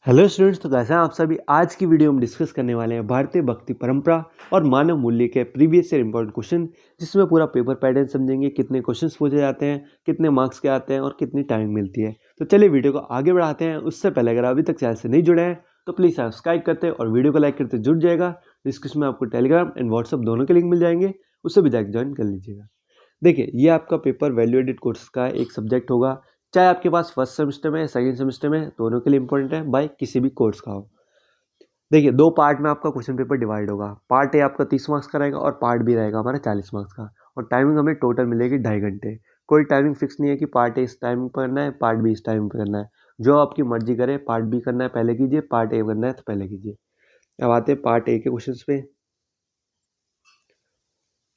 Hello students, तो कैसे हैं आप सभी। आज की वीडियो में डिस्कस करने वाले हैं भारतीय भक्ति परंपरा और मानव मूल्य के प्रीवियस ईयर इंपॉर्टेंट क्वेश्चन, जिसमें पूरा पेपर पैटर्न समझेंगे, कितने क्वेश्चंस पूछे जाते हैं, कितने मार्क्स के आते हैं और कितनी टाइम मिलती है। तो चलिए वीडियो को आगे बढ़ाते हैं। उससे पहले अगर अभी तक चैनल से नहीं जुड़े हैं तो प्लीज़ सब्सक्राइब करते और वीडियो को लाइक करते जुड़ जाएगा। डिस्क्रिप्शन में आपको टेलीग्राम एंड व्हाट्सअप दोनों के लिंक मिल जाएंगे, उससे भी जाकर ज्वाइन कर लीजिएगा। देखिए, ये आपका पेपर वैल्यू एडेड कोर्स का एक सब्जेक्ट होगा, चाहे आपके पास फर्स्ट सेमेस्टर में सेकंड सेमेस्टर में, दोनों के लिए इंपॉर्टेंट है बाय किसी भी कोर्स का हो। देखिए, दो पार्ट में आपका क्वेश्चन पेपर डिवाइड होगा। पार्ट ए आपका 30 मार्क्स का रहेगा और पार्ट बी रहेगा हमारा 40 मार्क्स का। और टाइमिंग हमें टोटल मिलेगी 2.5 घंटे। कोई टाइमिंग फिक्स नहीं है कि पार्ट ए इस टाइम पर करना है, पार्ट बी इस टाइम पर करना है। जो आपकी मर्जी करे, पार्ट बी करना है पहले कीजिए, पार्ट ए करना है तो पहले कीजिए। अब आते हैं पार्ट ए के क्वेश्चन पे।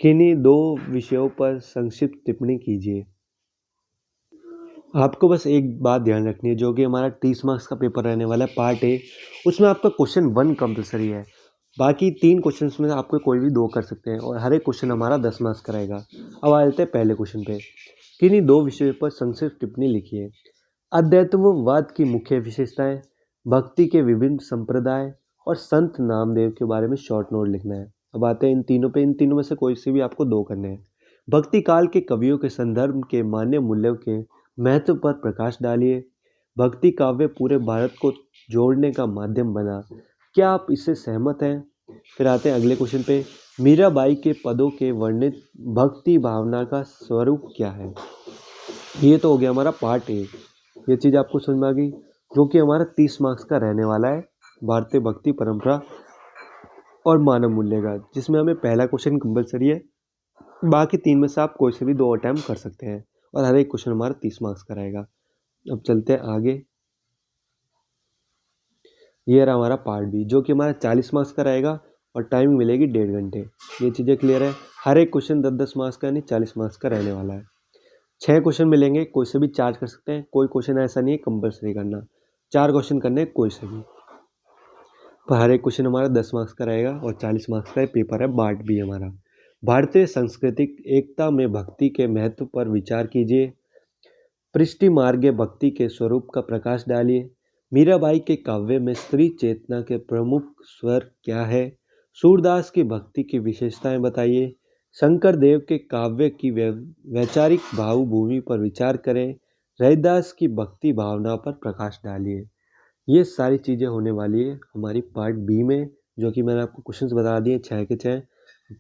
किन्हीं दो विषयों पर संक्षिप्त टिप्पणी कीजिए। आपको बस एक बात ध्यान रखनी है, जो कि हमारा 30 मार्क्स का पेपर रहने वाला है पार्ट ए, उसमें आपका क्वेश्चन 1 कंपलसरी है। बाकी 3 क्वेश्चंस में आपको कोई भी 2 कर सकते हैं और हर एक क्वेश्चन हमारा 10 मार्क्स का रहेगा। अब आ जाते हैं पहले क्वेश्चन पे। किन्हीं दो विषयों पर संक्षिप्त टिप्पणी लिखिए। अद्वैतवाद की मुख्य विशेषताएं, भक्ति के विभिन्न संप्रदाय और संत नामदेव के बारे में शॉर्ट नोट लिखना है। अब आते हैं इन तीनों पे। इन तीनों में से कोई से भी आपको 2 करने हैं। भक्ति काल के कवियों के संदर्भ के मान्य मूल्यों के महत्व पर प्रकाश डालिए। भक्ति काव्य पूरे भारत को जोड़ने का माध्यम बना, क्या आप इससे सहमत हैं? फिर आते हैं अगले क्वेश्चन पे। मीराबाई के पदों के वर्णित भक्ति भावना का स्वरूप क्या है? ये तो हो गया हमारा पार्ट ए। ये चीज़ आपको समझ में आ गई, जो कि हमारा 30 मार्क्स का रहने वाला है, भारतीय भक्ति परंपरा और मानव मूल्य का, जिसमें हमें पहला क्वेश्चन कंपलसरी है। बाकी 3 में से आप कोई से भी 2 अटैम्प्ट कर सकते हैं और हर एक क्वेश्चन हमारा 30 मार्क्स का रहेगा। अब चलते हैं आगे। ये रहा हमारा पार्ट बी, जो कि हमारा 40 मार्क्स का रहेगा और टाइम मिलेगी 1.5 घंटे। ये चीज़ें क्लियर है। हर एक क्वेश्चन 10-10 मार्क्स का, यानी 40 मार्क्स का रहने वाला है। 6 क्वेश्चन मिलेंगे, कोई से भी 4 कर सकते हैं। कोई क्वेश्चन ऐसा नहीं है कंपलसरी करना, 4 क्वेश्चन करने कोई से भी। पर हर एक क्वेश्चन हमारा 10 मार्क्स का रहेगा और 40 मार्क्स का पेपर है पार्ट बी हमारा। भारतीय सांस्कृतिक एकता में भक्ति के महत्व पर विचार कीजिए। पृष्टि मार्ग भक्ति के स्वरूप का प्रकाश डालिए। मीराबाई के काव्य में स्त्री चेतना के प्रमुख स्वर क्या है? सूरदास की भक्ति की विशेषताएं बताइए। शंकर देव के काव्य की वैचारिक भावभूमि पर विचार करें। रैदास की भक्ति भावना पर प्रकाश डालिए। ये सारी चीज़ें होने वाली है हमारी पार्ट बी में, जो कि मैंने आपको क्वेश्चंस बता दिए 6 के 6।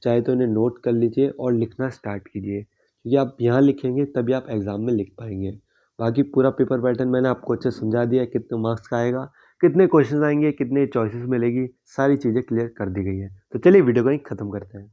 चाहे तो इन्हें नोट कर लीजिए और लिखना स्टार्ट कीजिए, क्योंकि आप यहाँ लिखेंगे तभी आप एग्ज़ाम में लिख पाएंगे। बाकी पूरा पेपर पैटर्न मैंने आपको अच्छे समझा दिया है, कितने मार्क्स का आएगा, कितने क्वेश्चन आएंगे, कितने चॉइसेस मिलेगी, सारी चीज़ें क्लियर कर दी गई है। तो चलिए वीडियो को ही ख़त्म करते हैं।